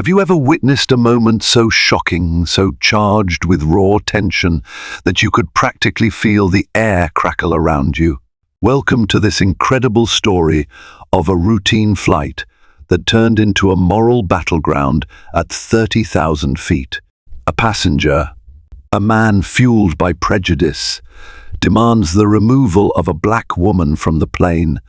Have you ever witnessed a moment so shocking, so charged with raw tension, that you could practically feel the air crackle around you? Welcome to this incredible story of a routine flight that turned into a moral battleground at 30,000 feet. A passenger, a man fueled by prejudice, demands the removal of a black woman from the plane,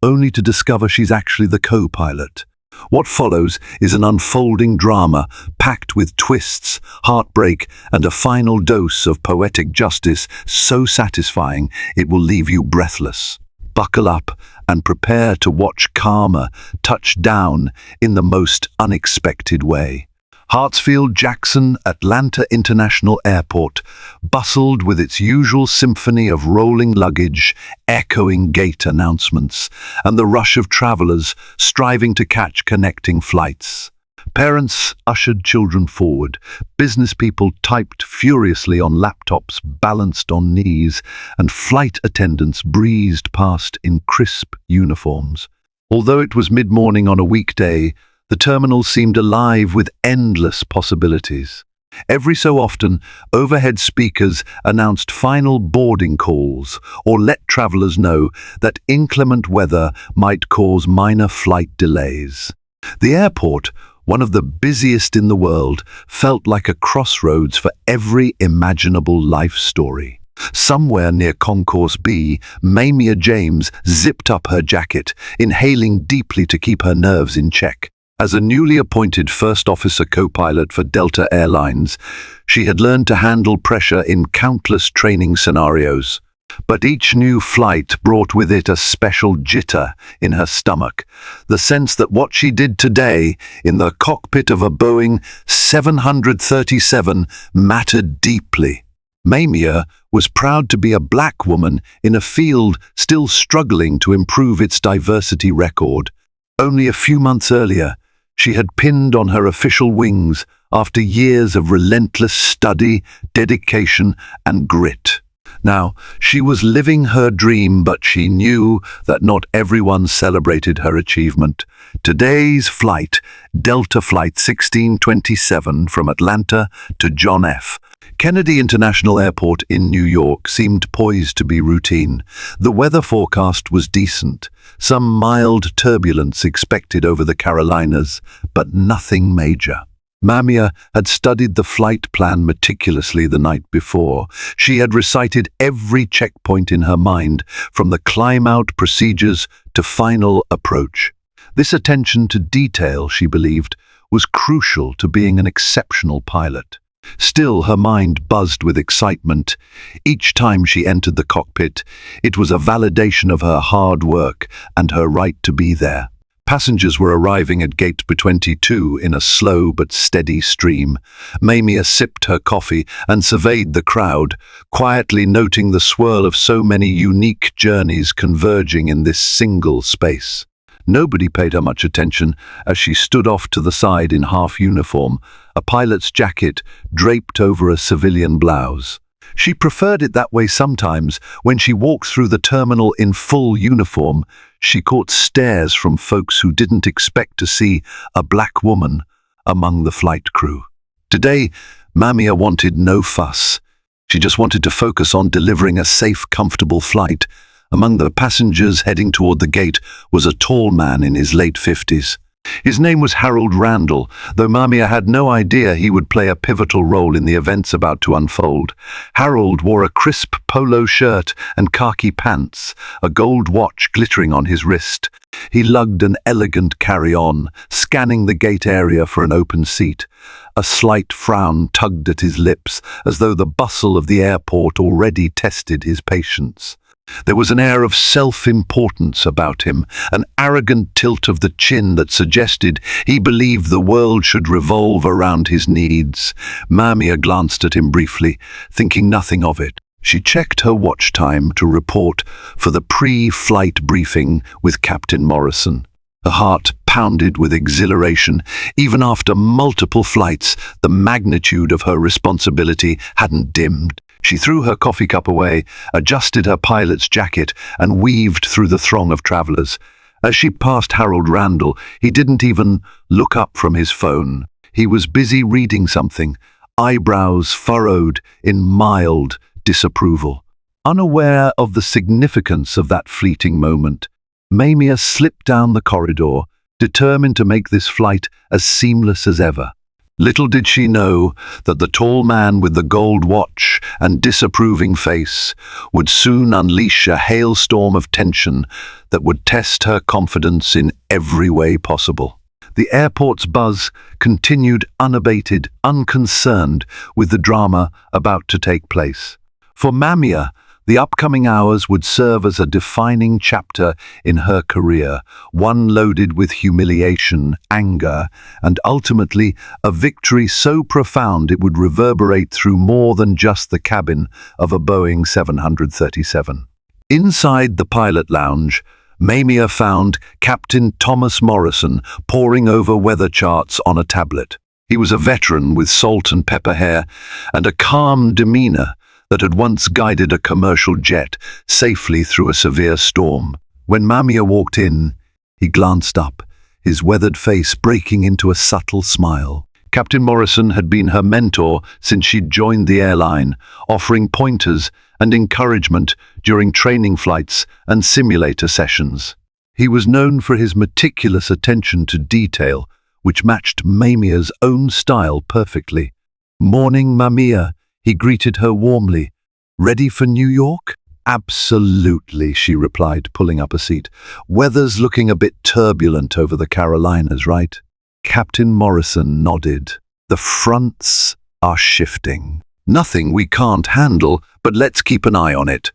only to discover she's actually the co-pilot. What follows is an unfolding drama packed with twists, heartbreak, and a final dose of poetic justice so satisfying it will leave you breathless. Buckle up and prepare to watch karma touch down in the most unexpected way. Hartsfield-Jackson Atlanta International Airport bustled with its usual symphony of rolling luggage, echoing gate announcements, and the rush of travelers striving to catch connecting flights. Parents ushered children forward, business people typed furiously on laptops balanced on knees, and flight attendants breezed past in crisp uniforms. Although it was mid-morning on a weekday, the terminal seemed alive with endless possibilities. Every so often, overhead speakers announced final boarding calls or let travelers know that inclement weather might cause minor flight delays. The airport, one of the busiest in the world, felt like a crossroads for every imaginable life story. Somewhere near Concourse B, Mamia James zipped up her jacket, inhaling deeply to keep her nerves in check. As a newly appointed first officer co-pilot for Delta Airlines, she had learned to handle pressure in countless training scenarios. But each new flight brought with it a special jitter in her stomach, the sense that what she did today in the cockpit of a Boeing 737 mattered deeply. Mamia was proud to be a black woman in a field still struggling to improve its diversity record. Only a few months earlier, she had pinned on her official wings after years of relentless study, dedication, and grit. Now, she was living her dream, but she knew that not everyone celebrated her achievement. Today's flight, Delta Flight 1627 from Atlanta to John F. Kennedy International Airport in New York seemed poised to be routine. The weather forecast was decent, some mild turbulence expected over the Carolinas, but nothing major. Mamia had studied the flight plan meticulously the night before. She had recited every checkpoint in her mind, from the climb-out procedures to final approach. This attention to detail, she believed, was crucial to being an exceptional pilot. Still, her mind buzzed with excitement. Each time she entered the cockpit, it was a validation of her hard work and her right to be there. Passengers were arriving at gate B22 in a slow but steady stream. Mamia sipped her coffee and surveyed the crowd, quietly noting the swirl of so many unique journeys converging in this single space. Nobody paid her much attention as she stood off to the side in half uniform, a pilot's jacket draped over a civilian blouse. She preferred it that way sometimes. When she walked through the terminal in full uniform, she caught stares from folks who didn't expect to see a black woman among the flight crew. Today, Mamia wanted no fuss. She just wanted to focus on delivering a safe, comfortable flight. Among the passengers heading toward the gate was a tall man in his late 50s. His name was Harold Randall, though Mamia had no idea he would play a pivotal role in the events about to unfold. Harold wore a crisp polo shirt and khaki pants, a gold watch glittering on his wrist. He lugged an elegant carry-on, scanning the gate area for an open seat. A slight frown tugged at his lips, as though the bustle of the airport already tested his patience. There was an air of self-importance about him, an arrogant tilt of the chin that suggested he believed the world should revolve around his needs. Mamia glanced at him briefly, thinking nothing of it. She checked her watch time to report for the pre-flight briefing with Captain Morrison. Her heart pounded with exhilaration. Even after multiple flights, the magnitude of her responsibility hadn't dimmed. She threw her coffee cup away, adjusted her pilot's jacket, and weaved through the throng of travelers. As she passed Harold Randall, he didn't even look up from his phone. He was busy reading something, eyebrows furrowed in mild disapproval. Unaware of the significance of that fleeting moment, Mamia slipped down the corridor, determined to make this flight as seamless as ever. Little did she know that the tall man with the gold watch and disapproving face would soon unleash a hailstorm of tension that would test her confidence in every way possible. The airport's buzz continued unabated, unconcerned with the drama about to take place. For Mamia, the upcoming hours would serve as a defining chapter in her career, one loaded with humiliation, anger, and ultimately a victory so profound it would reverberate through more than just the cabin of a Boeing 737. Inside the pilot lounge, Mamia found Captain Thomas Morrison poring over weather charts on a tablet. He was a veteran with salt and pepper hair and a calm demeanor that had once guided a commercial jet safely through a severe storm. When Mamia walked in, he glanced up, his weathered face breaking into a subtle smile. Captain Morrison had been her mentor since she'd joined the airline, offering pointers and encouragement during training flights and simulator sessions. He was known for his meticulous attention to detail, which matched Mamia's own style perfectly. "Morning, Mamia," he greeted her warmly. "Ready for New York?" "Absolutely," she replied, pulling up a seat. "Weather's looking a bit turbulent over the Carolinas, right?" Captain Morrison nodded. "The fronts are shifting. Nothing we can't handle, but let's keep an eye on it."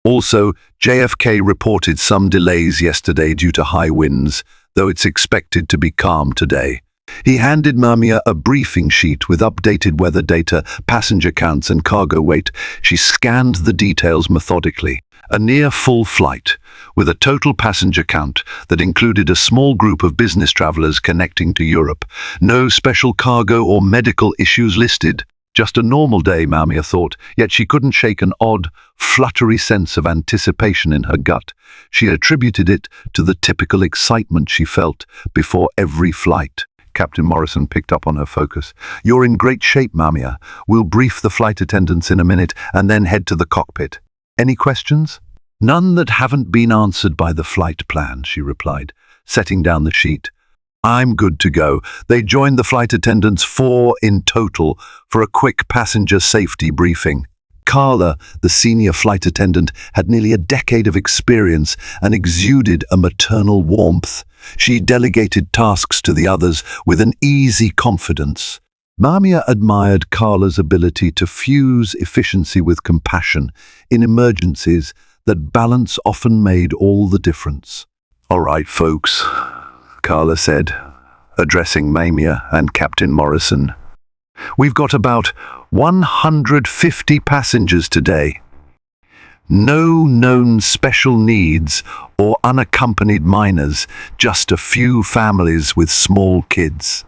Also, JFK reported some delays yesterday due to high winds, though it's expected to be calm today. He handed Mamia a briefing sheet with updated weather data, passenger counts and cargo weight. She scanned the details methodically. A near-full flight, with a total passenger count that included a small group of business travelers connecting to Europe. No special cargo or medical issues listed. Just a normal day, Mamia thought, yet she couldn't shake an odd, fluttery sense of anticipation in her gut. She attributed it to the typical excitement she felt before every flight. Captain Morrison picked up on her focus. "You're in great shape, Mamia. We'll brief the flight attendants in a minute and then head to the cockpit. Any questions?" "None that haven't been answered by the flight plan," she replied, setting down the sheet. "I'm good to go." They joined the flight attendants, 4 in total, for a quick passenger safety briefing. Carla, the senior flight attendant, had nearly a decade of experience and exuded a maternal warmth. She delegated tasks to the others with an easy confidence. Mamia admired Carla's ability to fuse efficiency with compassion in emergencies. That balance often made all the difference. "All right, folks," Carla said, addressing Mamia and Captain Morrison. "We've got about 150 passengers today. No known special needs or unaccompanied minors, just a few families with small kids.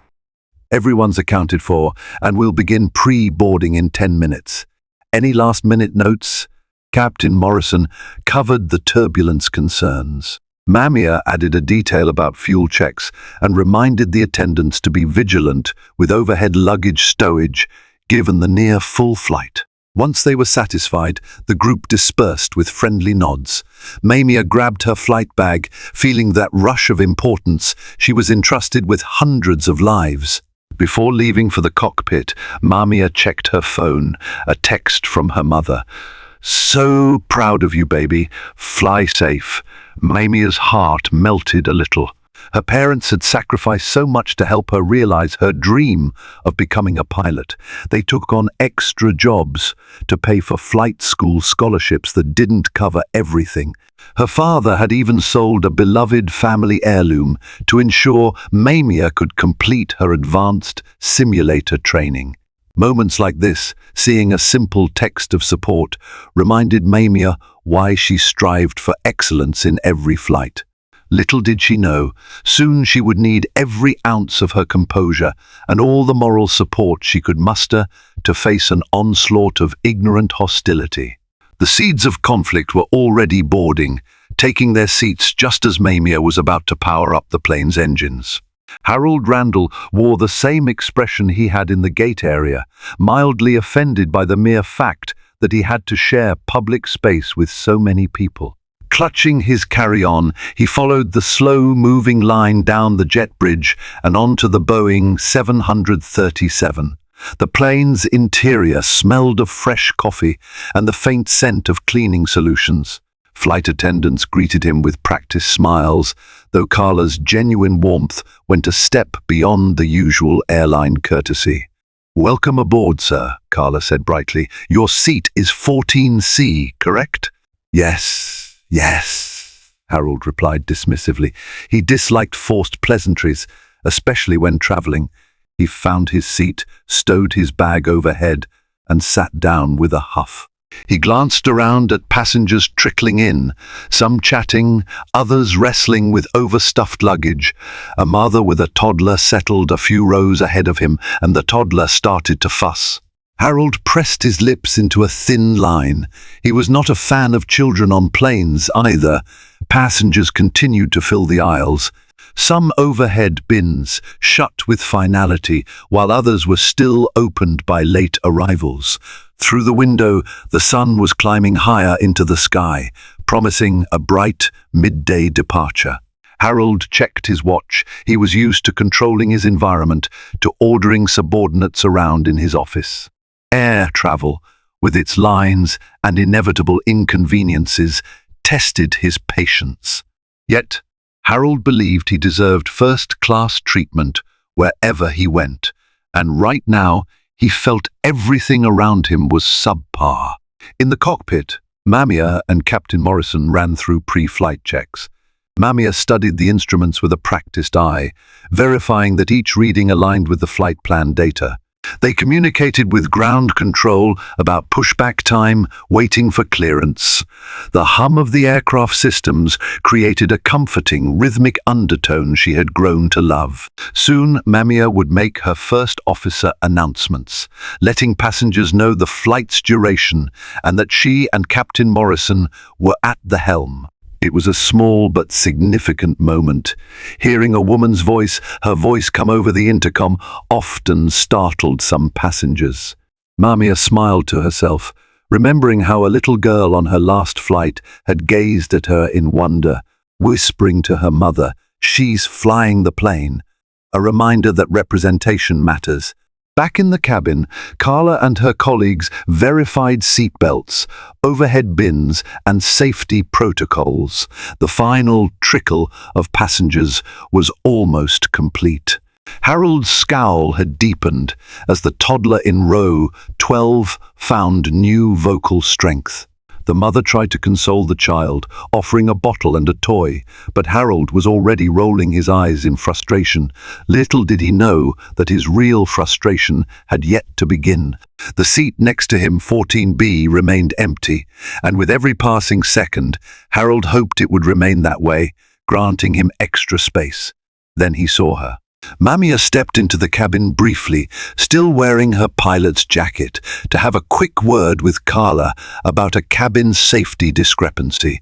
Everyone's accounted for, and we'll begin pre-boarding in 10 minutes. Any last-minute notes?" Captain Morrison covered the turbulence concerns. Mamia added a detail about fuel checks and reminded the attendants to be vigilant with overhead luggage stowage given the near-full flight. Once they were satisfied, the group dispersed with friendly nods. Mamia grabbed her flight bag, feeling that rush of importance. She was entrusted with hundreds of lives. Before leaving for the cockpit, Mamia checked her phone, a text from her mother. "So proud of you, baby. Fly safe." Mamia's heart melted a little. Her parents had sacrificed so much to help her realize her dream of becoming a pilot. They took on extra jobs to pay for flight school scholarships that didn't cover everything. Her father had even sold a beloved family heirloom to ensure Mamia could complete her advanced simulator training. Moments like this, seeing a simple text of support, reminded Mamia why she strived for excellence in every flight. Little did she know, soon she would need every ounce of her composure and all the moral support she could muster to face an onslaught of ignorant hostility. The seeds of conflict were already boarding, taking their seats just as Mamia was about to power up the plane's engines. Harold Randall wore the same expression he had in the gate area, mildly offended by the mere fact that he had to share public space with so many people. Clutching his carry-on, he followed the slow-moving line down the jet bridge and onto the Boeing 737. The plane's interior smelled of fresh coffee and the faint scent of cleaning solutions. Flight attendants greeted him with practiced smiles, though Carla's genuine warmth went a step beyond the usual airline courtesy. "Welcome aboard, sir," Carla said brightly. "Your seat is 14C, correct?" Yes, Harold replied dismissively. He disliked forced pleasantries, especially when traveling. He found his seat, stowed his bag overhead, and sat down with a huff. He glanced around at passengers trickling in, some chatting, others wrestling with overstuffed luggage. A mother with a toddler settled a few rows ahead of him, and the toddler started to fuss. Harold pressed his lips into a thin line. He was not a fan of children on planes either. Passengers continued to fill the aisles. Some overhead bins shut with finality, while others were still opened by late arrivals. Through the window, the sun was climbing higher into the sky, promising a bright, midday departure. Harold checked his watch. He was used to controlling his environment, to ordering subordinates around in his office. Air travel, with its lines and inevitable inconveniences, tested his patience. Yet, Harold believed he deserved first-class treatment wherever he went, and right now he felt everything around him was subpar. In the cockpit, Mamia and Captain Morrison ran through pre-flight checks. Mamia studied the instruments with a practiced eye, verifying that each reading aligned with the flight plan data. They communicated with ground control about pushback time, waiting for clearance. The hum of the aircraft systems created a comforting, rhythmic undertone she had grown to love. Soon, Mamia would make her first officer announcements, letting passengers know the flight's duration and that she and Captain Morrison were at the helm. It was a small but significant moment. Hearing a woman's voice, her voice come over the intercom, often startled some passengers. Mamia smiled to herself, remembering how a little girl on her last flight had gazed at her in wonder, whispering to her mother, "She's flying the plane," a reminder that representation matters. Back in the cabin, Carla and her colleagues verified seatbelts, overhead bins, and safety protocols. The final trickle of passengers was almost complete. Harold's scowl had deepened as the toddler in row 12 found new vocal strength. The mother tried to console the child, offering a bottle and a toy, but Harold was already rolling his eyes in frustration. Little did he know that his real frustration had yet to begin. The seat next to him, 14B, remained empty, and with every passing second, Harold hoped it would remain that way, granting him extra space. Then he saw her. Mamia stepped into the cabin briefly, still wearing her pilot's jacket, to have a quick word with Carla about a cabin safety discrepancy.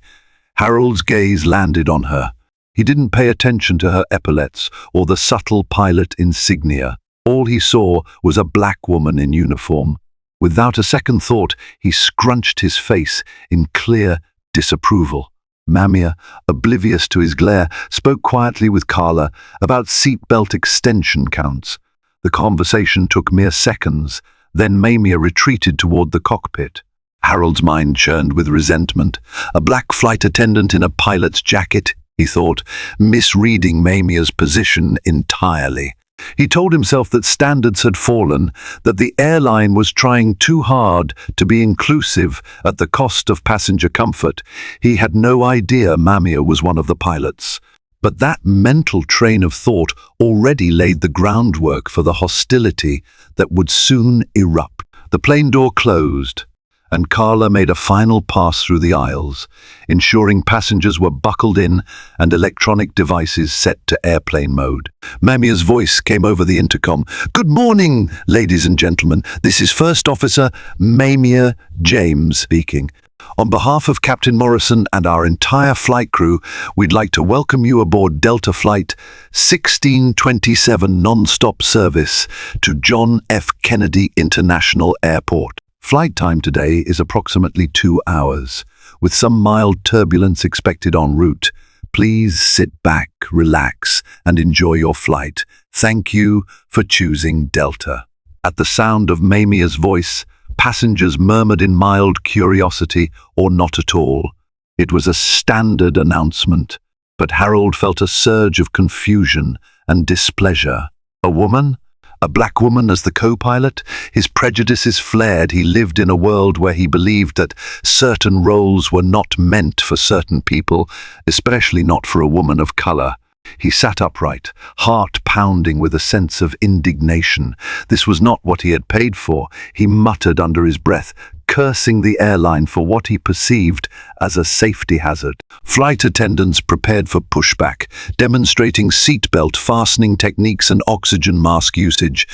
Harold's gaze landed on her. He didn't pay attention to her epaulets or the subtle pilot insignia. All he saw was a black woman in uniform. Without a second thought, he scrunched his face in clear disapproval. Mamia, oblivious to his glare, spoke quietly with Carla about seatbelt extension counts. The conversation took mere seconds, then Mamia retreated toward the cockpit. Harold's mind churned with resentment. A black flight attendant in a pilot's jacket, he thought, misreading Mamia's position entirely. He told himself that standards had fallen, that the airline was trying too hard to be inclusive at the cost of passenger comfort. He had no idea Mamia was one of the pilots. But that mental train of thought already laid the groundwork for the hostility that would soon erupt. The plane door closed, and Carla made a final pass through the aisles, ensuring passengers were buckled in and electronic devices set to airplane mode. Mamia's voice came over the intercom. "Good morning, ladies and gentlemen. This is First Officer Mamia James speaking. On behalf of Captain Morrison and our entire flight crew, we'd like to welcome you aboard Delta Flight 1627 non-stop service to John F. Kennedy International Airport. Flight time today is approximately 2 hours, with some mild turbulence expected en route. Please sit back, relax, and enjoy your flight. Thank you for choosing Delta. At the sound of Mamiya's voice, passengers murmured in mild curiosity or not at all. It was a standard announcement, but Harold felt a surge of confusion and displeasure. A woman? A black woman as the co-pilot? His prejudices flared. He lived in a world where he believed that certain roles were not meant for certain people, especially not for a woman of color. He sat upright, heart pounding with a sense of indignation. This was not what he had paid for. He muttered under his breath, cursing the airline for what he perceived as a safety hazard. Flight attendants prepared for pushback, demonstrating seatbelt fastening techniques and oxygen mask usage.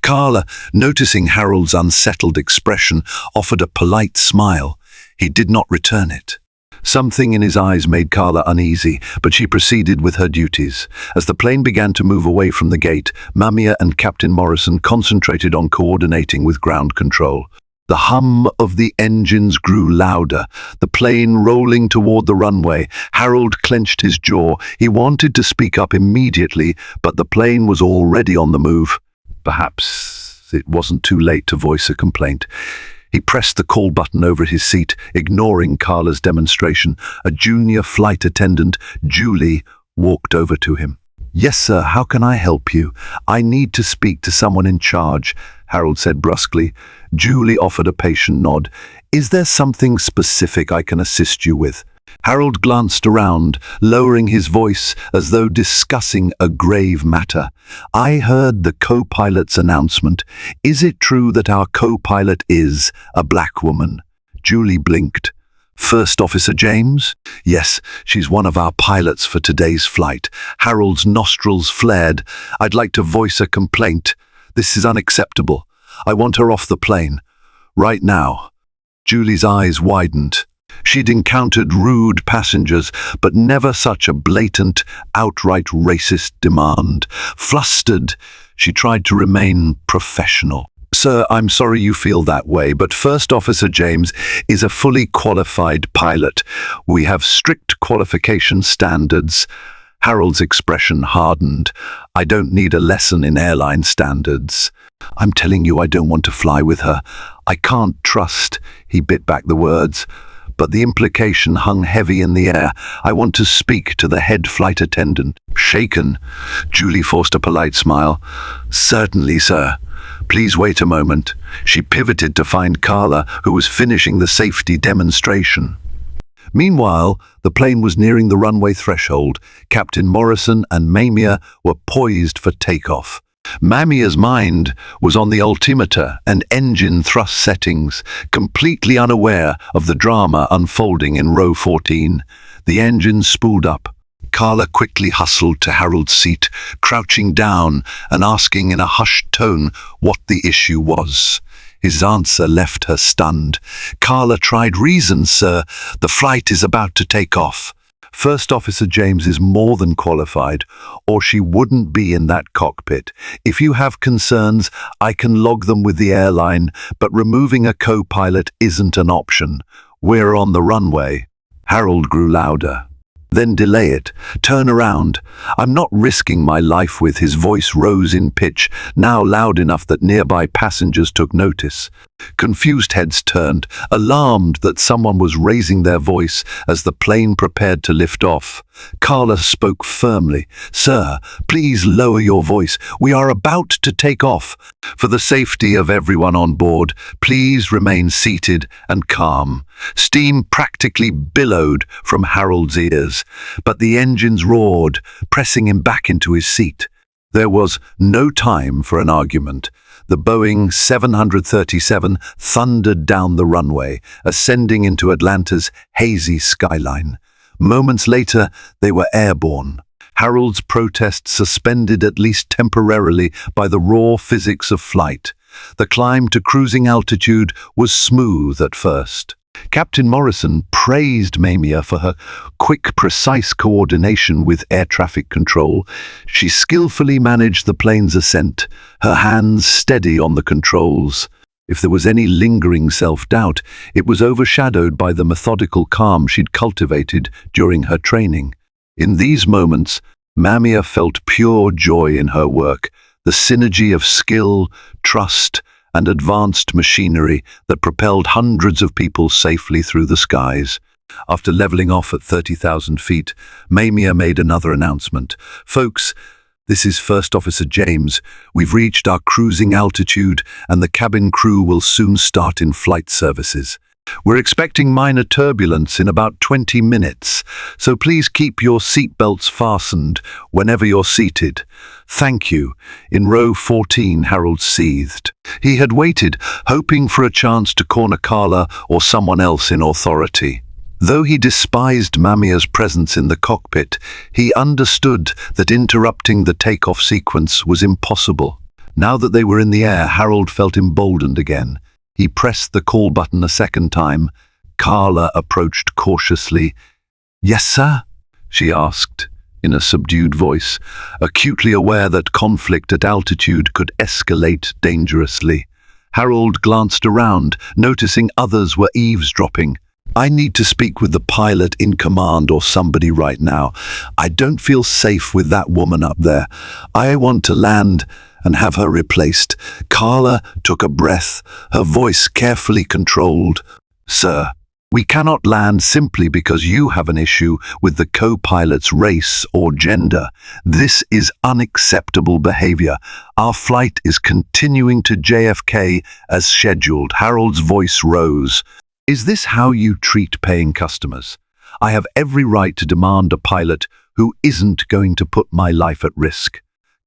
Carla, noticing Harold's unsettled expression, offered a polite smile. He did not return it. Something in his eyes made Carla uneasy, but she proceeded with her duties. As the plane began to move away from the gate, Mamiya and Captain Morrison concentrated on coordinating with ground control. The hum of the engines grew louder, the plane rolling toward the runway. Harold clenched his jaw. He wanted to speak up immediately, but the plane was already on the move. Perhaps it wasn't too late to voice a complaint. He pressed the call button over his seat, ignoring Carla's demonstration. A junior flight attendant, Julie, walked over to him. "Yes, sir, how can I help you? I need to speak to someone in charge," Harold said brusquely. Julie offered a patient nod. "Is there something specific I can assist you with?" Harold glanced around, lowering his voice as though discussing a grave matter. "I heard the co-pilot's announcement. Is it true that our co-pilot is a black woman?" Julie blinked. "First Officer James?" "Yes, she's one of our pilots for today's flight." Harold's nostrils flared. "I'd like to voice a complaint. This is unacceptable. I want her off the plane. Right now." Julie's eyes widened. She'd encountered rude passengers, but never such a blatant, outright racist demand. Flustered, she tried to remain professional. "Sir, I'm sorry you feel that way, but First Officer James is a fully qualified pilot. We have strict qualification standards." Harold's expression hardened. "I don't need a lesson in airline standards. I'm telling you I don't want to fly with her. I can't trust," he bit back the words. But the implication hung heavy in the air. "I want to speak to the head flight attendant." Shaken, Julie forced a polite smile. "Certainly, sir. Please wait a moment." She pivoted to find Carla, who was finishing the safety demonstration. Meanwhile, the plane was nearing the runway threshold. Captain Morrison and Mamiya were poised for takeoff. Mamiya's mind was on the altimeter and engine thrust settings, completely unaware of the drama unfolding in row 14. The engine spooled up. Carla quickly hustled to Harold's seat, crouching down and asking in a hushed tone what the issue was. His answer left her stunned. "Carla tried reason, sir. The flight is about to take off. First Officer James is more than qualified, or she wouldn't be in that cockpit. If you have concerns, I can log them with the airline, but removing a co-pilot isn't an option. We're on the runway." Harold grew louder. "Then delay it. Turn around. I'm not risking my life with." His voice rose in pitch, now loud enough that nearby passengers took notice. Confused heads turned, alarmed that someone was raising their voice as the plane prepared to lift off. Carla spoke firmly. "Sir, please lower your voice. We are about to take off. For the safety of everyone on board, please remain seated and calm." Steam practically billowed from Harold's ears, but the engines roared, pressing him back into his seat. There was no time for an argument. The Boeing 737 thundered down the runway, ascending into Atlanta's hazy skyline. Moments later, they were airborne. Harold's protest suspended at least temporarily by the raw physics of flight. The climb to cruising altitude was smooth at first. Captain Morrison praised Mamia for her quick, precise coordination with air traffic control. She skillfully managed the plane's ascent, her hands steady on the controls. If there was any lingering self-doubt, it was overshadowed by the methodical calm she'd cultivated during her training. In these moments, Mamia felt pure joy in her work, the synergy of skill, trust, and advanced machinery that propelled hundreds of people safely through the skies. After leveling off at 30,000 feet, Mamia made another announcement. "Folks, this is First Officer James. We've reached our cruising altitude and the cabin crew will soon start in flight services. We're expecting minor turbulence in about 20 minutes, so please keep your seatbelts fastened whenever you're seated. Thank you." In row 14, Harold seethed. He had waited, hoping for a chance to corner Carla or someone else in authority. Though he despised Mamia's presence in the cockpit, he understood that interrupting the takeoff sequence was impossible. Now that they were in the air, Harold felt emboldened again. He pressed the call button a second time. Carla approached cautiously. "Yes, sir?" she asked, in a subdued voice, acutely aware that conflict at altitude could escalate dangerously. Harold glanced around, noticing others were eavesdropping. "I need to speak with the pilot in command or somebody right now. I don't feel safe with that woman up there. I want to land and have her replaced." Carla took a breath, her voice carefully controlled. "Sir, we cannot land simply because you have an issue with the co-pilot's race or gender. This is unacceptable behavior. Our flight is continuing to JFK as scheduled." Harold's voice rose. "Is this how you treat paying customers? I have every right to demand a pilot who isn't going to put my life at risk."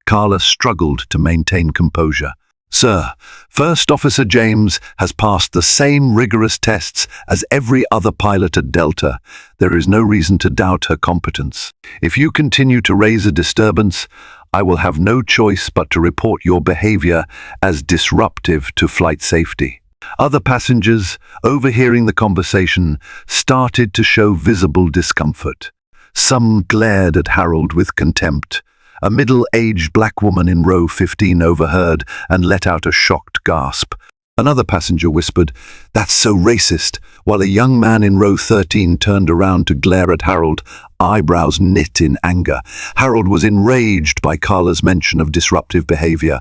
Carla struggled to maintain composure. "Sir, First Officer James has passed the same rigorous tests as every other pilot at Delta. There is no reason to doubt her competence. If you continue to raise a disturbance, I will have no choice but to report your behavior as disruptive to flight safety." Other passengers, overhearing the conversation, started to show visible discomfort. Some glared at Harold with contempt. A middle-aged black woman in row 15 overheard and let out a shocked gasp. Another passenger whispered, "That's so racist," while a young man in row 13 turned around to glare at Harold, eyebrows knit in anger. Harold was enraged by Carla's mention of disruptive behavior.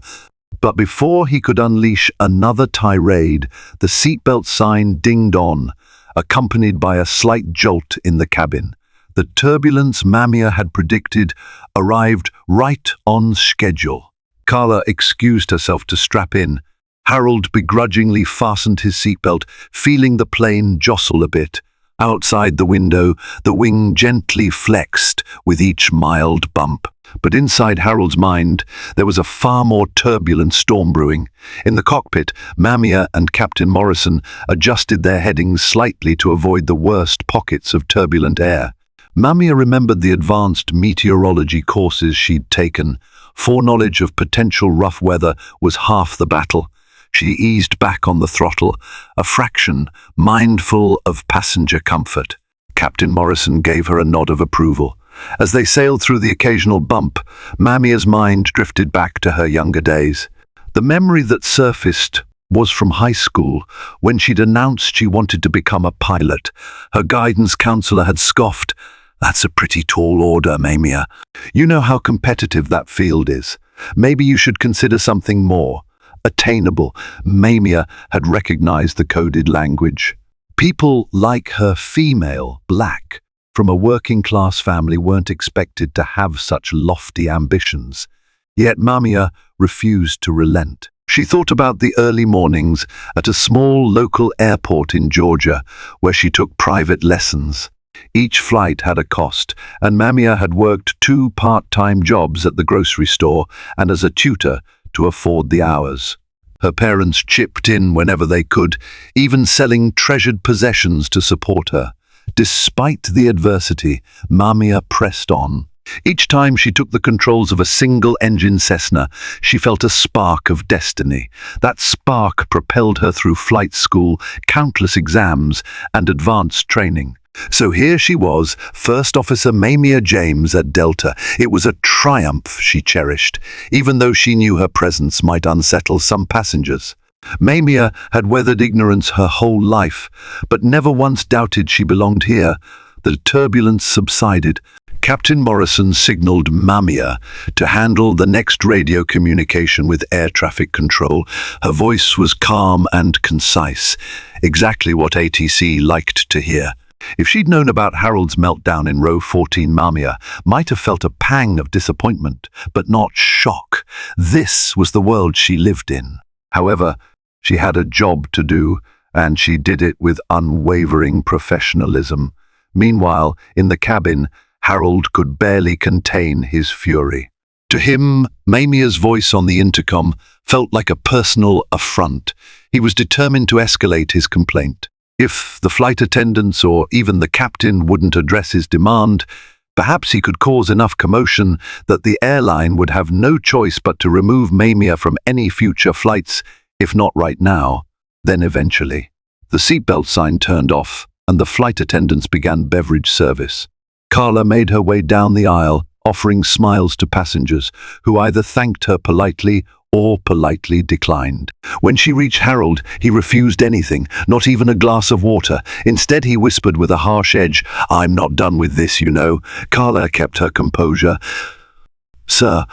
But before he could unleash another tirade, the seatbelt sign dinged on, accompanied by a slight jolt in the cabin. The turbulence Mamia had predicted arrived right on schedule. Carla excused herself to strap in. Harold begrudgingly fastened his seatbelt, feeling the plane jostle a bit. Outside the window, the wing gently flexed with each mild bump. But inside Harold's mind, there was a far more turbulent storm brewing. In the cockpit, Mamia and Captain Morrison adjusted their headings slightly to avoid the worst pockets of turbulent air. Mamia remembered the advanced meteorology courses she'd taken. Foreknowledge of potential rough weather was half the battle. She eased back on the throttle, a fraction, mindful of passenger comfort. Captain Morrison gave her a nod of approval. As they sailed through the occasional bump, Mamia's mind drifted back to her younger days. The memory that surfaced was from high school, when she'd announced she wanted to become a pilot. Her guidance counselor had scoffed, "That's a pretty tall order, Mamia. You know how competitive that field is. Maybe you should consider something more attainable." Mamia had recognized the coded language. People like her, female, black, from a working-class family, weren't expected to have such lofty ambitions. Yet Mamia refused to relent. She thought about the early mornings at a small local airport in Georgia, where she took private lessons. Each flight had a cost, and Mamia had worked 2 part-time jobs at the grocery store and as a tutor to afford the hours. Her parents chipped in whenever they could, even selling treasured possessions to support her. Despite the adversity, Mamia pressed on. Each time she took the controls of a single-engine Cessna, she felt a spark of destiny. That spark propelled her through flight school, countless exams, and advanced training. So here she was, First Officer Mamia James at Delta. It was a triumph she cherished, even though she knew her presence might unsettle some passengers. Mamia had weathered ignorance her whole life, but never once doubted she belonged here. The turbulence subsided. Captain Morrison signaled Mamia to handle the next radio communication with air traffic control. Her voice was calm and concise, exactly what ATC liked to hear. If she'd known about Harold's meltdown in row 14, Mamia might have felt a pang of disappointment, but not shock. This was the world she lived in. However, she had a job to do, and she did it with unwavering professionalism. Meanwhile, in the cabin, Harold could barely contain his fury. To him, Mamia's voice on the intercom felt like a personal affront. He was determined to escalate his complaint. If the flight attendants or even the captain wouldn't address his demand, perhaps he could cause enough commotion that the airline would have no choice but to remove Mamia from any future flights, if not right now, then eventually. The seatbelt sign turned off, and the flight attendants began beverage service. Carla made her way down the aisle, offering smiles to passengers, who either thanked her politely or politely declined. When she reached Harold, he refused anything, not even a glass of water. Instead, he whispered with a harsh edge, "I'm not done with this, you know." Carla kept her composure. "Sir,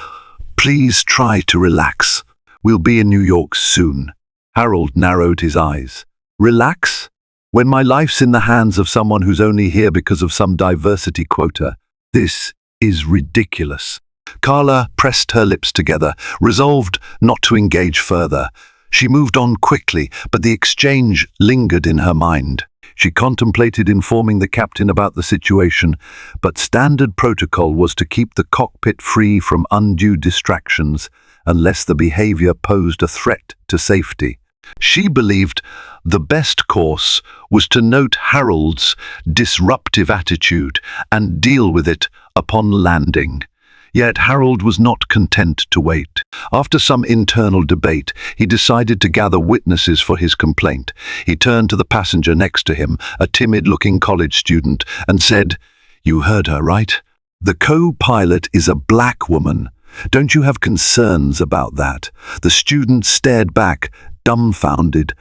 please try to relax. We'll be in New York soon." Harold narrowed his eyes. "Relax? When my life's in the hands of someone who's only here because of some diversity quota? This is ridiculous." Carla pressed her lips together, resolved not to engage further. She moved on quickly, but the exchange lingered in her mind. She contemplated informing the captain about the situation, but standard protocol was to keep the cockpit free from undue distractions unless the behavior posed a threat to safety. She believed the best course was to note Harold's disruptive attitude and deal with it upon landing. Yet Harold was not content to wait. After some internal debate, he decided to gather witnesses for his complaint. He turned to the passenger next to him, a timid-looking college student, and said, "You heard her, right? The co-pilot is a black woman. Don't you have concerns about that?" The student stared back, dumbfounded.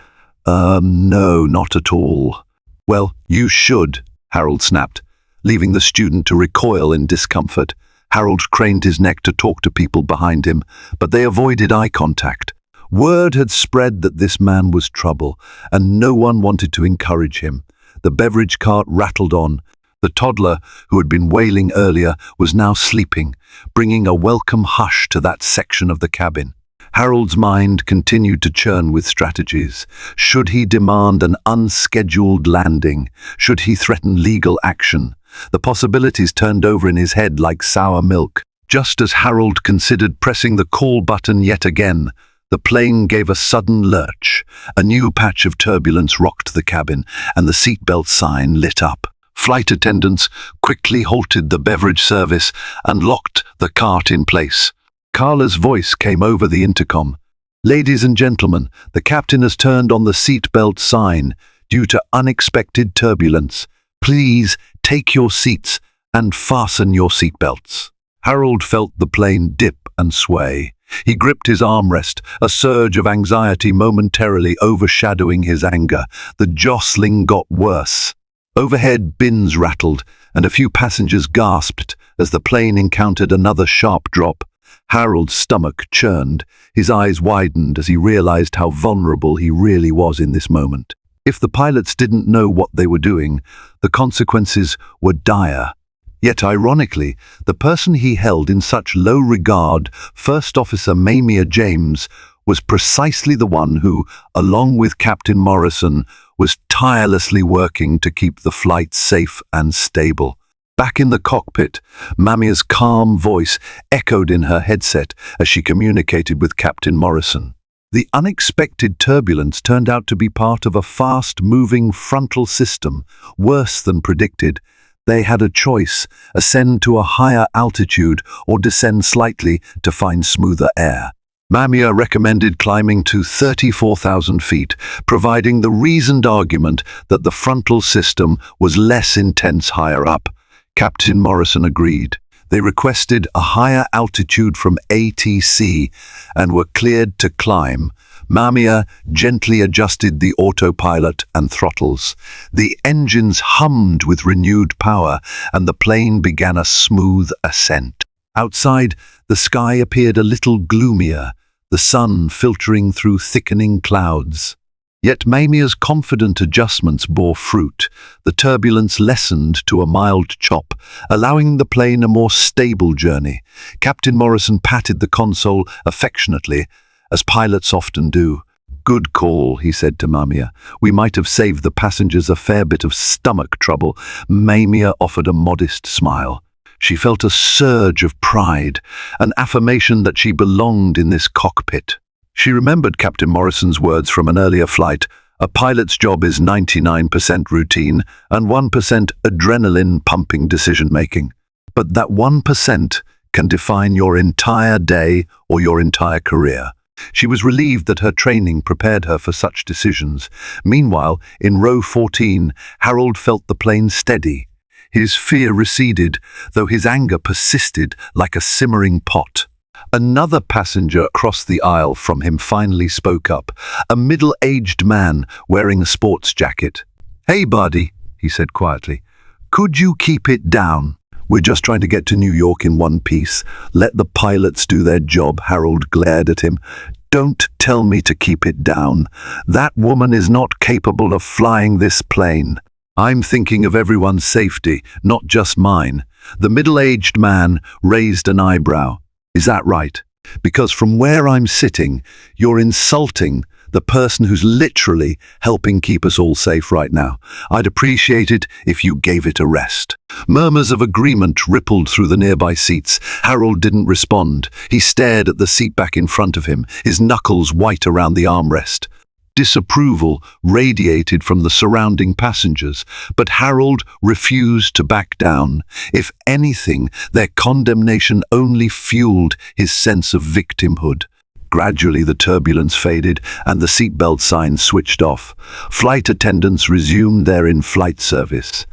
No, not at all." "Well, you should," Harold snapped, leaving the student to recoil in discomfort. Harold craned his neck to talk to people behind him, but they avoided eye contact. Word had spread that this man was trouble, and no one wanted to encourage him. The beverage cart rattled on. The toddler, who had been wailing earlier, was now sleeping, bringing a welcome hush to that section of the cabin. Harold's mind continued to churn with strategies. Should he demand an unscheduled landing? Should he threaten legal action? The possibilities turned over in his head like sour milk. Just as Harold considered pressing the call button yet again, the plane gave a sudden lurch. A new patch of turbulence rocked the cabin, and the seatbelt sign lit up. Flight attendants quickly halted the beverage service and locked the cart in place. Carla's voice came over the intercom. "Ladies and gentlemen, the captain has turned on the seatbelt sign due to unexpected turbulence. Please take your seats and fasten your seatbelts." Harold felt the plane dip and sway. He gripped his armrest, a surge of anxiety momentarily overshadowing his anger. The jostling got worse. Overhead bins rattled, and a few passengers gasped as the plane encountered another sharp drop. Harold's stomach churned. His eyes widened as he realized how vulnerable he really was in this moment. If the pilots didn't know what they were doing, the consequences were dire. Yet ironically, the person he held in such low regard, First Officer Mamia James, was precisely the one who, along with Captain Morrison, was tirelessly working to keep the flight safe and stable. Back in the cockpit, Mamia's calm voice echoed in her headset as she communicated with Captain Morrison. The unexpected turbulence turned out to be part of a fast-moving frontal system, worse than predicted. They had a choice: ascend to a higher altitude or descend slightly to find smoother air. Mamiya recommended climbing to 34,000 feet, providing the reasoned argument that the frontal system was less intense higher up. Captain Morrison agreed. They requested a higher altitude from ATC and were cleared to climb. Mamiya gently adjusted the autopilot and throttles. The engines hummed with renewed power, and the plane began a smooth ascent. Outside, the sky appeared a little gloomier, the sun filtering through thickening clouds. Yet Mamiya's confident adjustments bore fruit. The turbulence lessened to a mild chop, allowing the plane a more stable journey. Captain Morrison patted the console affectionately, as pilots often do. "Good call," he said to Mamiya. "We might have saved the passengers a fair bit of stomach trouble." Mamiya offered a modest smile. She felt a surge of pride, an affirmation that she belonged in this cockpit. She remembered Captain Morrison's words from an earlier flight: "A pilot's job is 99% routine and 1% adrenaline-pumping decision-making. But that 1% can define your entire day or your entire career." She was relieved that her training prepared her for such decisions. Meanwhile, in row 14, Harold felt the plane steady. His fear receded, though his anger persisted like a simmering pot. Another passenger across the aisle from him finally spoke up, a middle-aged man wearing a sports jacket. "Hey, buddy," he said quietly. "Could you keep it down? We're just trying to get to New York in one piece. Let the pilots do their job." Harold glared at him. "Don't tell me to keep it down. That woman is not capable of flying this plane. I'm thinking of everyone's safety, not just mine." The middle-aged man raised an eyebrow. "Is that right? Because from where I'm sitting, you're insulting the person who's literally helping keep us all safe right now. I'd appreciate it if you gave it a rest." Murmurs of agreement rippled through the nearby seats. Harold didn't respond. He stared at the seat back in front of him, his knuckles white around the armrest. Disapproval radiated from the surrounding passengers, but Harold refused to back down. If anything, their condemnation only fueled his sense of victimhood. Gradually, the turbulence faded and the seatbelt sign switched off. Flight attendants resumed their in-flight service.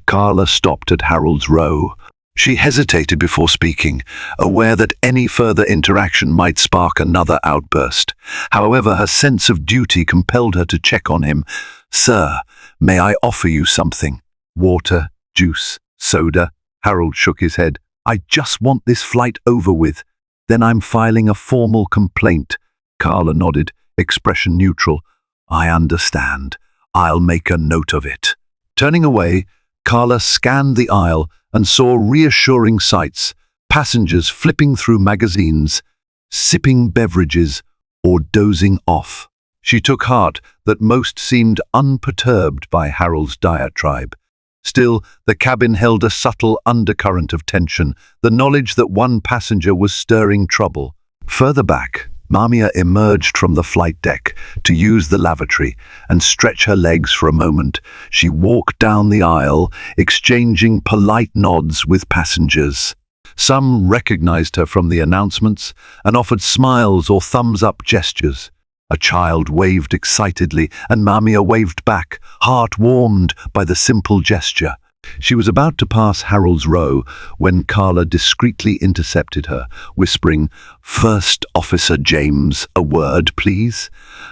Carla stopped at Harold's row. She hesitated before speaking, aware that any further interaction might spark another outburst. However, her sense of duty compelled her to check on him. "Sir, may I offer you something? Water, juice, soda?" Harold shook his head. "I just want this flight over with. Then I'm filing a formal complaint." Carla nodded, expression neutral. "I understand. I'll make a note of it." Turning away, Carla scanned the aisle and saw reassuring sights: passengers flipping through magazines, sipping beverages, or dozing off. She took heart that most seemed unperturbed by Harold's diatribe. Still, the cabin held a subtle undercurrent of tension, the knowledge that one passenger was stirring trouble. Further back, Mamiya emerged from the flight deck to use the lavatory and stretch her legs for a moment. She walked down the aisle, exchanging polite nods with passengers. Some recognized her from the announcements and offered smiles or thumbs-up gestures. A child waved excitedly, and Mamiya waved back, heart warmed by the simple gesture. She was about to pass Harold's row when Carla discreetly intercepted her, whispering, "First Officer James, a word, please."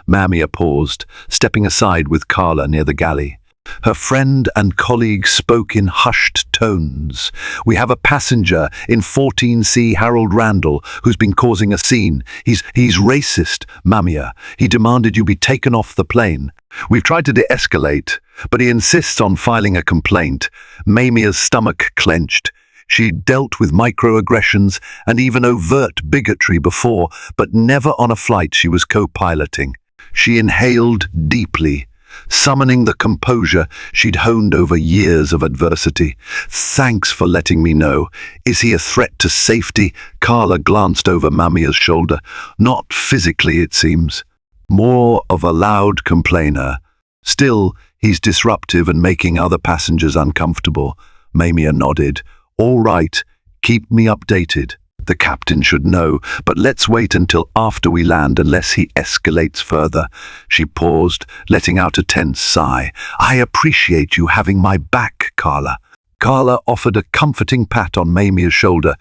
Mamiya paused, stepping aside with Carla near the galley. Her friend and colleague spoke in hushed tones. "We have a passenger in 14C, Harold Randall, who's been causing a scene. He's racist, Mamiya. He demanded you be taken off the plane. We've tried to de-escalate, but he insists on filing a complaint." Mamiya's stomach clenched. She'd dealt with microaggressions and even overt bigotry before, but never on a flight she was co-piloting. She inhaled deeply, summoning the composure she'd honed over years of adversity. "Thanks for letting me know. Is he a threat to safety?" Carla glanced over Mamiya's shoulder. "Not physically, it seems. More of a loud complainer. Still, he's disruptive and making other passengers uncomfortable." Mamia nodded. All right, keep me updated. The captain should know, but let's wait until after we land unless he escalates further. She paused, letting out a tense sigh. I appreciate you having my back, Carla. Carla offered a comforting pat on Mamia's shoulder.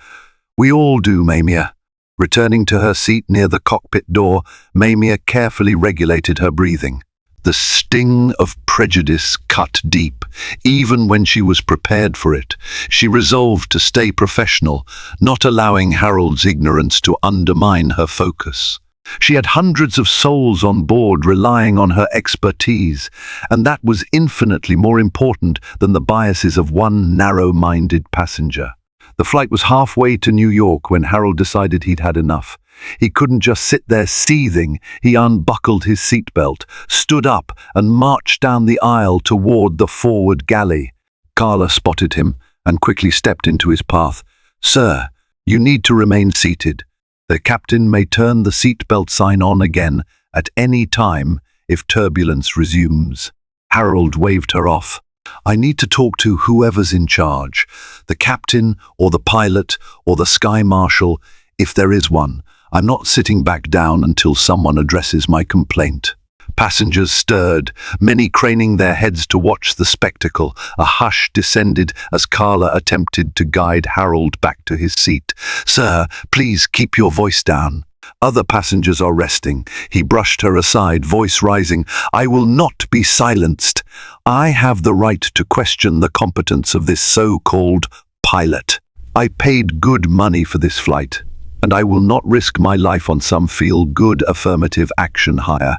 We all do, Mamia. Returning to her seat near the cockpit door, Mamia carefully regulated her breathing. The sting of prejudice cut deep, even when she was prepared for it. She resolved to stay professional, not allowing Harold's ignorance to undermine her focus. She had hundreds of souls on board relying on her expertise, and that was infinitely more important than the biases of one narrow-minded passenger. The flight was halfway to New York when Harold decided he'd had enough. He couldn't just sit there seething. He unbuckled his seatbelt, stood up, and marched down the aisle toward the forward galley. Carla spotted him and quickly stepped into his path. Sir, you need to remain seated. The captain may turn the seatbelt sign on again at any time if turbulence resumes. Harold waved her off. I need to talk to whoever's in charge, the captain or the pilot or the sky marshal, if there is one. I'm not sitting back down until someone addresses my complaint. Passengers stirred, many craning their heads to watch the spectacle. A hush descended as Carla attempted to guide Harold back to his seat. Sir, please keep your voice down. Other passengers are resting. He brushed her aside, voice rising. I will not be silenced. I have the right to question the competence of this so-called pilot. I paid good money for this flight, and I will not risk my life on some feel-good affirmative action hire.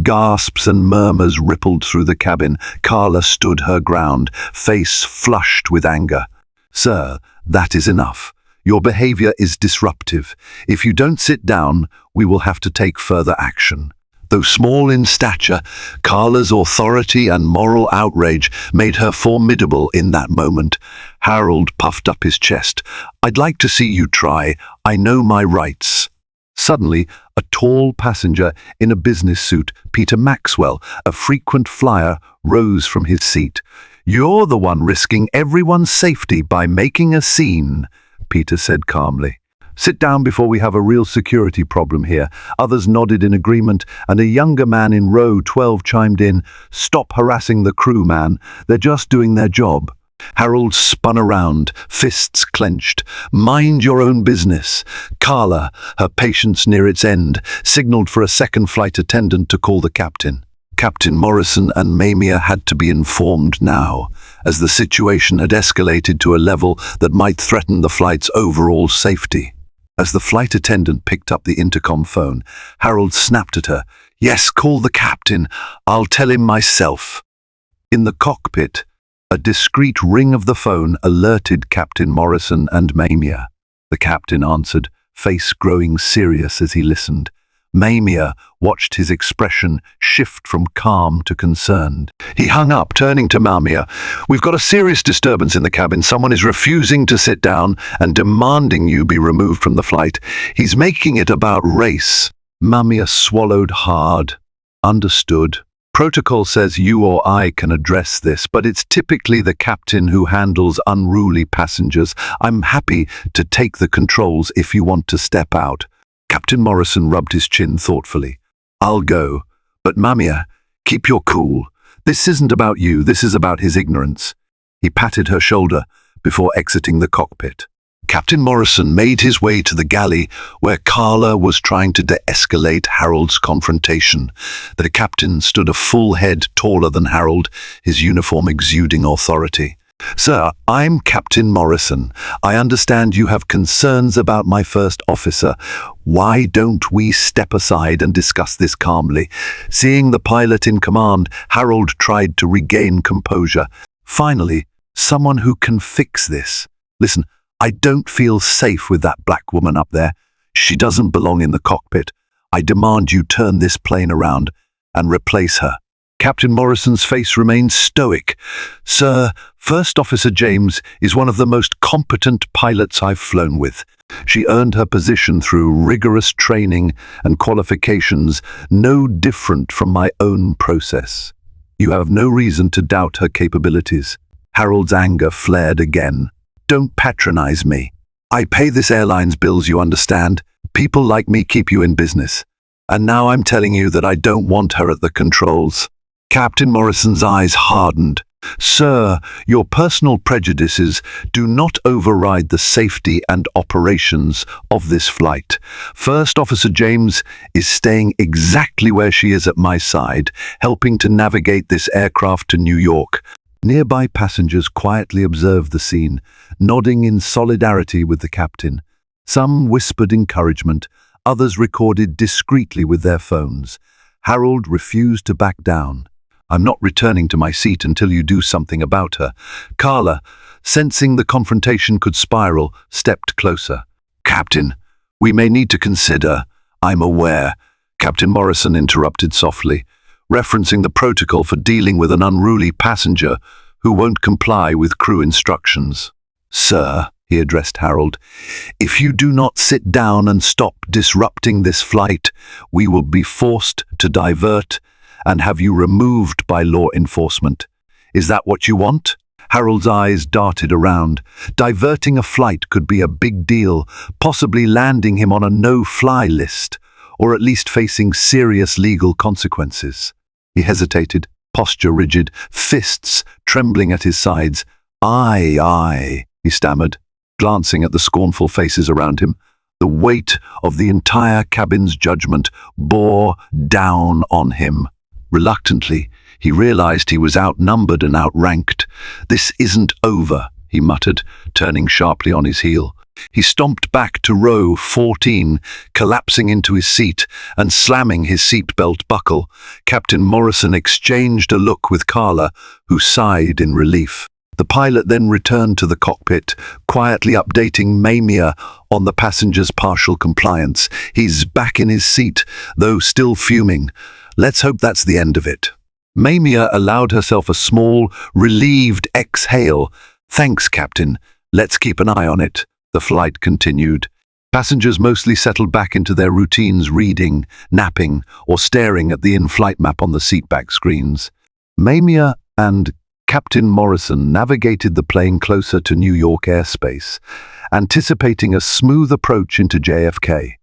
Gasps and murmurs rippled through the cabin. Carla stood her ground, face flushed with anger. Sir, that is enough. Your behavior is disruptive. If you don't sit down, we will have to take further action. Though small in stature, Carla's authority and moral outrage made her formidable in that moment. Harold puffed up his chest. I'd like to see you try. I know my rights. Suddenly, a tall passenger in a business suit, Peter Maxwell, a frequent flyer, rose from his seat. You're the one risking everyone's safety by making a scene, Peter said calmly. Sit down before we have a real security problem here. Others nodded in agreement, and a younger man in row 12 chimed in. Stop harassing the crew, man. They're just doing their job. Harold spun around, fists clenched. Mind your own business. Carla, her patience near its end, signaled for a second flight attendant to call the captain. Captain Morrison and Mamia had to be informed now, as the situation had escalated to a level that might threaten the flight's overall safety. As the flight attendant picked up the intercom phone, Harold snapped at her. Yes, call the captain. I'll tell him myself. In the cockpit, a discreet ring of the phone alerted Captain Morrison and Mamia. The captain answered, face growing serious as he listened. Mamia watched his expression shift from calm to concerned. He hung up, turning to Mamia. We've got a serious disturbance in the cabin. Someone is refusing to sit down and demanding you be removed from the flight. He's making it about race. Mamia swallowed hard. Understood. Protocol says you or I can address this, but it's typically the captain who handles unruly passengers. I'm happy to take the controls if you want to step out. Captain Morrison rubbed his chin thoughtfully. I'll go, but Mamia, keep your cool. This isn't about you, this is about his ignorance. He patted her shoulder before exiting the cockpit. Captain Morrison made his way to the galley where Carla was trying to de-escalate Harold's confrontation. The captain stood a full head taller than Harold, his uniform exuding authority. Sir, I'm Captain Morrison. I understand you have concerns about my first officer. Why don't we step aside and discuss this calmly? Seeing the pilot in command, Harold tried to regain composure. Finally, someone who can fix this. Listen, I don't feel safe with that black woman up there. She doesn't belong in the cockpit. I demand you turn this plane around and replace her. Captain Morrison's face remained stoic. Sir, First Officer James is one of the most competent pilots I've flown with. She earned her position through rigorous training and qualifications, no different from my own process. You have no reason to doubt her capabilities. Harold's anger flared again. Don't patronize me. I pay this airline's bills, you understand? People like me keep you in business. And now I'm telling you that I don't want her at the controls. Captain Morrison's eyes hardened. Sir, your personal prejudices do not override the safety and operations of this flight. First Officer James is staying exactly where she is at my side, helping to navigate this aircraft to New York. Nearby passengers quietly observed the scene, nodding in solidarity with the captain. Some whispered encouragement, others recorded discreetly with their phones. Harold refused to back down. I'm not returning to my seat until you do something about her. Carla, sensing the confrontation could spiral, stepped closer. Captain, we may need to consider. I'm aware, Captain Morrison interrupted softly, referencing the protocol for dealing with an unruly passenger who won't comply with crew instructions. Sir, he addressed Harold, if you do not sit down and stop disrupting this flight, we will be forced to divert and have you removed by law enforcement. Is that what you want? Harold's eyes darted around. Diverting a flight could be a big deal, possibly landing him on a no-fly list, or at least facing serious legal consequences. He hesitated, posture rigid, fists trembling at his sides. Aye, he stammered, glancing at the scornful faces around him. The weight of the entire cabin's judgment bore down on him. Reluctantly, he realized he was outnumbered and outranked. This isn't over, he muttered, turning sharply on his heel. He stomped back to row 14, collapsing into his seat and slamming his seatbelt buckle. Captain Morrison exchanged a look with Carla, who sighed in relief. The pilot then returned to the cockpit, quietly updating Mamiya on the passenger's partial compliance. He's back in his seat, though still fuming. Let's hope that's the end of it. Mamiya allowed herself a small, relieved exhale. Thanks, Captain. Let's keep an eye on it. The flight continued. Passengers mostly settled back into their routines, reading, napping, or staring at the in-flight map on the seatback screens. Mamiya and Captain Morrison navigated the plane closer to New York airspace, anticipating a smooth approach into JFK.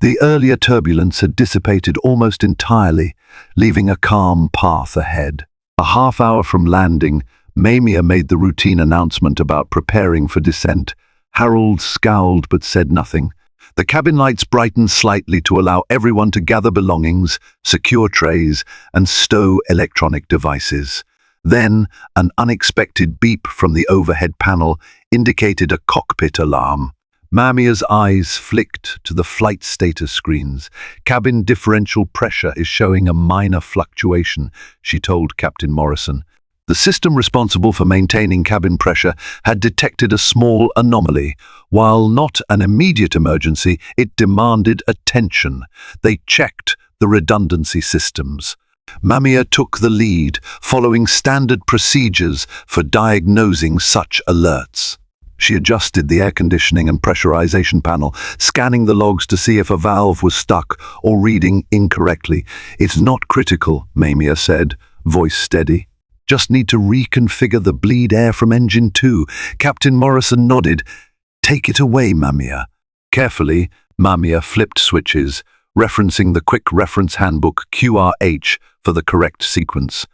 The earlier turbulence had dissipated almost entirely, leaving a calm path ahead. A half hour from landing, Mamiya made the routine announcement about preparing for descent. Harold scowled but said nothing. The cabin lights brightened slightly to allow everyone to gather belongings, secure trays, and stow electronic devices. Then, an unexpected beep from the overhead panel indicated a cockpit alarm. Mamiya's eyes flicked to the flight status screens. Cabin differential pressure is showing a minor fluctuation, she told Captain Morrison. The system responsible for maintaining cabin pressure had detected a small anomaly. While not an immediate emergency, it demanded attention. They checked the redundancy systems. Mamiya took the lead, following standard procedures for diagnosing such alerts. She adjusted the air conditioning and pressurization panel, scanning the logs to see if a valve was stuck or reading incorrectly. It's not critical, Mamiya said, voice steady. Just need to reconfigure the bleed air from engine 2. Captain Morrison nodded. Take it away, Mamiya. Carefully, Mamiya flipped switches, referencing the Quick Reference Handbook QRH for the correct sequence.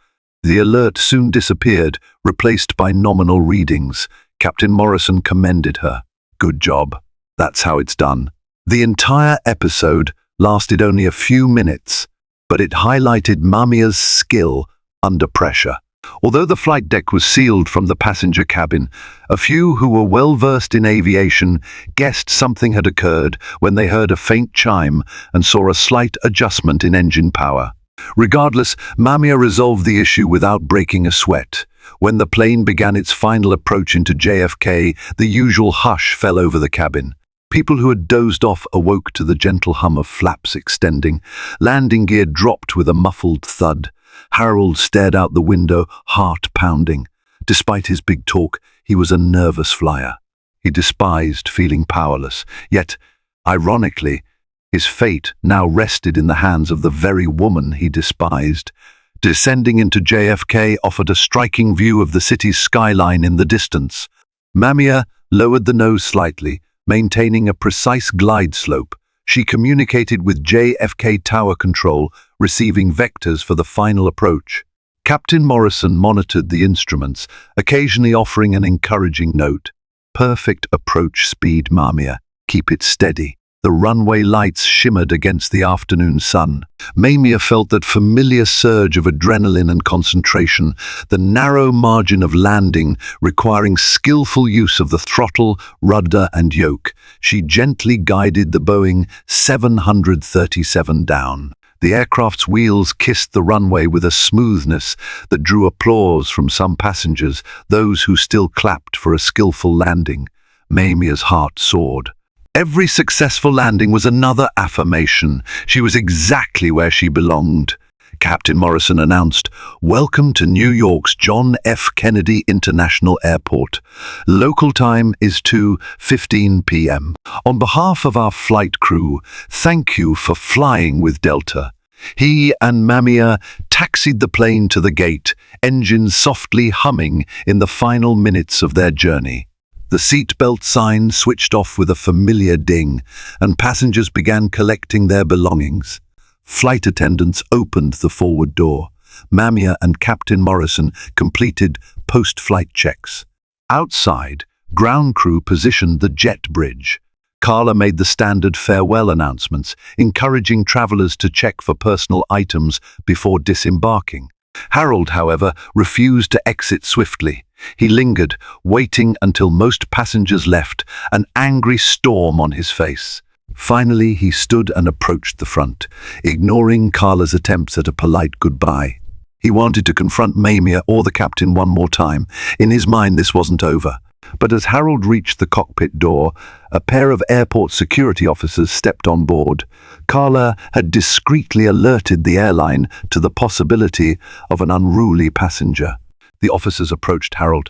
The alert soon disappeared, replaced by nominal readings. Captain Morrison commended her. Good job. That's how it's done. The entire episode lasted only a few minutes, but it highlighted Mamiya's skill under pressure. Although the flight deck was sealed from the passenger cabin, a few who were well-versed in aviation guessed something had occurred when they heard a faint chime and saw a slight adjustment in engine power. Regardless, Mamiya resolved the issue without breaking a sweat. When the plane began its final approach into JFK, the usual hush fell over the cabin. People who had dozed off awoke to the gentle hum of flaps extending. Landing gear dropped with a muffled thud. Harold stared out the window, heart pounding. Despite his big talk, he was a nervous flyer. He despised feeling powerless. Yet, ironically, his fate now rested in the hands of the very woman he despised. Descending into JFK offered a striking view of the city's skyline in the distance. Mamiya lowered the nose slightly, maintaining a precise glide slope. She communicated with JFK Tower Control, receiving vectors for the final approach. Captain Morrison monitored the instruments, occasionally offering an encouraging note. Perfect approach speed, Mamiya. Keep it steady. The runway lights shimmered against the afternoon sun. Mamiya felt that familiar surge of adrenaline and concentration, the narrow margin of landing requiring skillful use of the throttle, rudder and yoke. She gently guided the Boeing 737 down. The aircraft's wheels kissed the runway with a smoothness that drew applause from some passengers, those who still clapped for a skillful landing. Mamiya's heart soared. Every successful landing was another affirmation. She was exactly where she belonged. Captain Morrison announced, "Welcome to New York's John F. Kennedy International Airport. Local time is 2:15 p.m. On behalf of our flight crew, thank you for flying with Delta." He and Mamiya taxied the plane to the gate, engines softly humming in the final minutes of their journey. The seatbelt sign switched off with a familiar ding, and passengers began collecting their belongings. Flight attendants opened the forward door. Mamiya and Captain Morrison completed post-flight checks. Outside, ground crew positioned the jet bridge. Carla made the standard farewell announcements, encouraging travelers to check for personal items before disembarking. Harold, however, refused to exit swiftly. He lingered, waiting until most passengers left, an angry storm on his face. Finally, he stood and approached the front, ignoring Carla's attempts at a polite goodbye. He wanted to confront Mamiya or the captain one more time. In his mind, this wasn't over. But as Harold reached the cockpit door, a pair of airport security officers stepped on board. Carla had discreetly alerted the airline to the possibility of an unruly passenger. The officers approached Harold.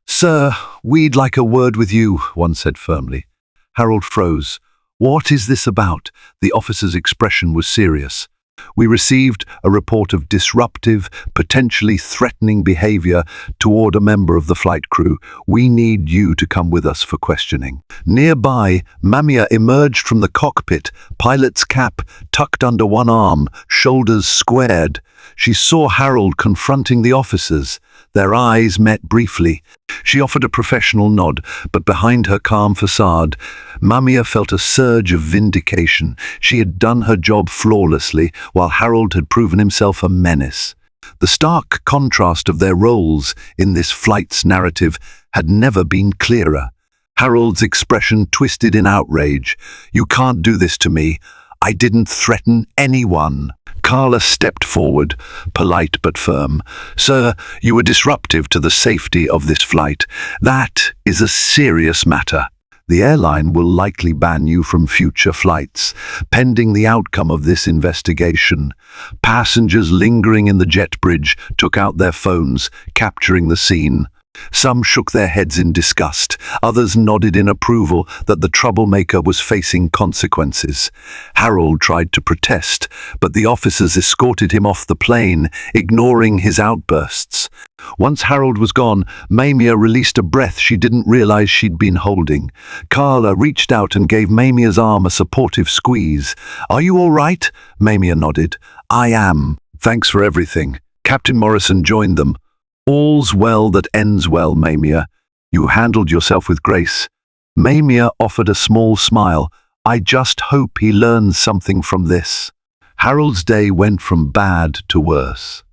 "Sir, we'd like a word with you," one said firmly. Harold froze. "What is this about?" The officer's expression was serious. "We received a report of disruptive, potentially threatening behavior toward a member of the flight crew. We need you to come with us for questioning." Nearby, Mamiya emerged from the cockpit, pilot's cap tucked under one arm, shoulders squared. She saw Harold confronting the officers. Their eyes met briefly. She offered a professional nod, but behind her calm facade, Mamiya felt a surge of vindication. She had done her job flawlessly, while Harold had proven himself a menace. The stark contrast of their roles in this flight's narrative had never been clearer. Harold's expression twisted in outrage. "You can't do this to me. I didn't threaten anyone." Carla stepped forward, polite but firm. "Sir, you were disruptive to the safety of this flight. That is a serious matter. The airline will likely ban you from future flights, pending the outcome of this investigation." Passengers lingering in the jet bridge took out their phones, capturing the scene. Some shook their heads in disgust. Others nodded in approval that the troublemaker was facing consequences. Harold tried to protest, but the officers escorted him off the plane, ignoring his outbursts. Once Harold was gone, Mamiya released a breath she didn't realize she'd been holding. Carla reached out and gave Mamiya's arm a supportive squeeze. "Are you all right?" Mamiya nodded. "I am. Thanks for everything." Captain Morrison joined them. "All's well that ends well, Mamiya. You handled yourself with grace." Mamiya offered a small smile. "I just hope he learns something from this." Harold's day went from bad to worse.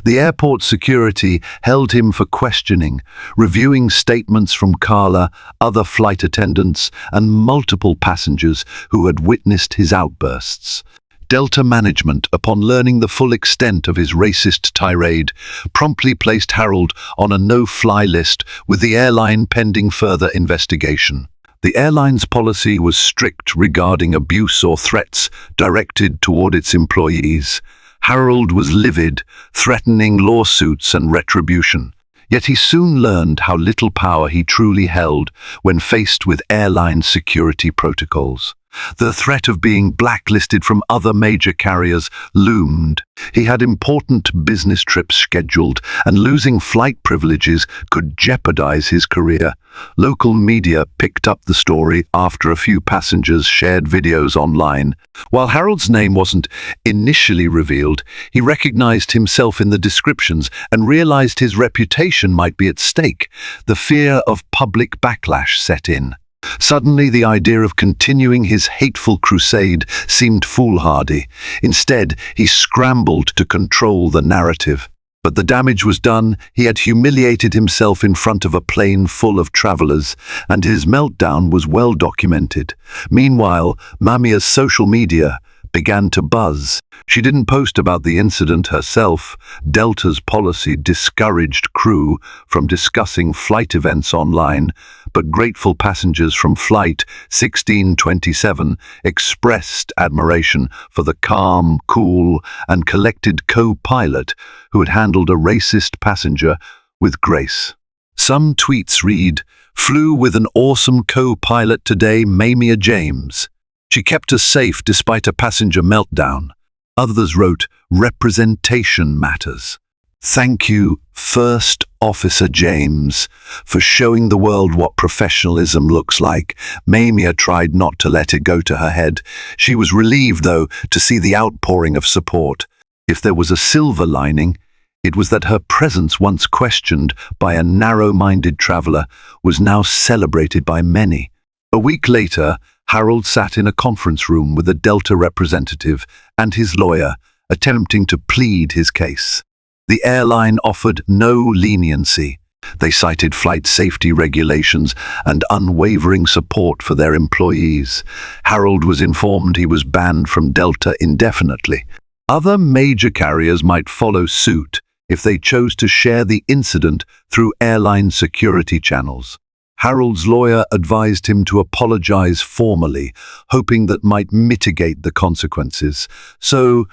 The airport security held him for questioning, reviewing statements from Carla, other flight attendants, and multiple passengers who had witnessed his outbursts. Delta management, upon learning the full extent of his racist tirade, promptly placed Harold on a no-fly list, with the airline pending further investigation. The airline's policy was strict regarding abuse or threats directed toward its employees. Harold was livid, threatening lawsuits and retribution. Yet he soon learned how little power he truly held when faced with airline security protocols. The threat of being blacklisted from other major carriers loomed. He had important business trips scheduled, and losing flight privileges could jeopardize his career. Local media picked up the story after a few passengers shared videos online. While Harold's name wasn't initially revealed, he recognized himself in the descriptions and realized his reputation might be at stake. The fear of public backlash set in. Suddenly, the idea of continuing his hateful crusade seemed foolhardy. Instead, he scrambled to control the narrative. But the damage was done. He had humiliated himself in front of a plane full of travelers, and his meltdown was well documented. Meanwhile, Mamiya's social media began to buzz. She didn't post about the incident herself. Delta's policy discouraged crew from discussing flight events online, but grateful passengers from Flight 1627 expressed admiration for the calm, cool, and collected co-pilot who had handled a racist passenger with grace. Some tweets read, "Flew with an awesome co-pilot today, Mamiya James. She kept us safe despite a passenger meltdown." Others wrote, "Representation matters. Thank you, First Officer James, for showing the world what professionalism looks like." Mamiya tried not to let it go to her head. She was relieved, though, to see the outpouring of support. If there was a silver lining, it was that her presence, once questioned by a narrow-minded traveler, was now celebrated by many. A week later, Harold sat in a conference room with a Delta representative and his lawyer, attempting to plead his case. The airline offered no leniency. They cited flight safety regulations and unwavering support for their employees. Harold was informed he was banned from Delta indefinitely. Other major carriers might follow suit if they chose to share the incident through airline security channels. Harold's lawyer advised him to apologize formally, hoping that might mitigate the consequences. So,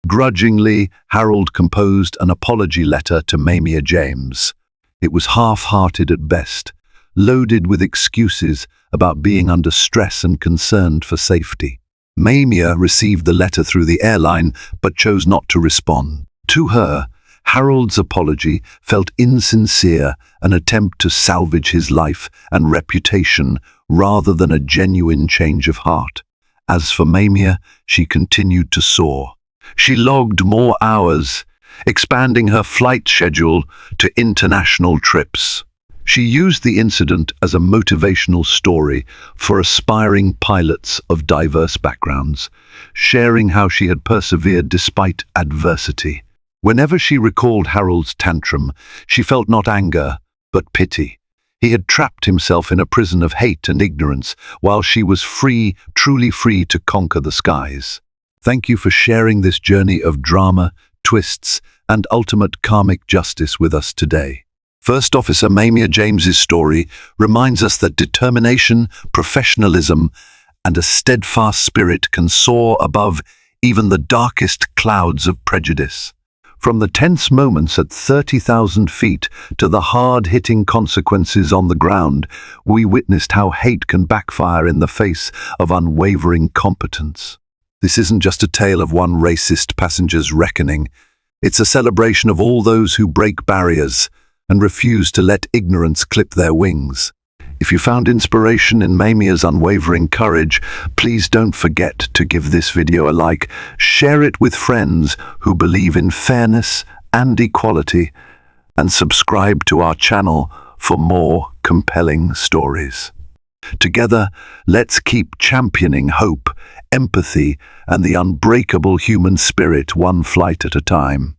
grudgingly, Harold composed an apology letter to Mamiya James. It was half-hearted at best, loaded with excuses about being under stress and concerned for safety. Mamiya received the letter through the airline, but chose not to respond. To her, Harold's apology felt insincere, an attempt to salvage his life and reputation rather than a genuine change of heart. As for Mamiya, she continued to soar. She logged more hours, expanding her flight schedule to international trips. She used the incident as a motivational story for aspiring pilots of diverse backgrounds, sharing how she had persevered despite adversity. Whenever she recalled Harold's tantrum, she felt not anger, but pity. He had trapped himself in a prison of hate and ignorance, while she was free, truly free to conquer the skies. Thank you for sharing this journey of drama, twists, and ultimate karmic justice with us today. First Officer Mamiya James's story reminds us that determination, professionalism, and a steadfast spirit can soar above even the darkest clouds of prejudice. From the tense moments at 30,000 feet to the hard-hitting consequences on the ground, we witnessed how hate can backfire in the face of unwavering competence. This isn't just a tale of one racist passenger's reckoning. It's a celebration of all those who break barriers and refuse to let ignorance clip their wings. If you found inspiration in Mamiya's unwavering courage, please don't forget to give this video a like, share it with friends who believe in fairness and equality, and subscribe to our channel for more compelling stories. Together, let's keep championing hope, empathy, and the unbreakable human spirit one flight at a time.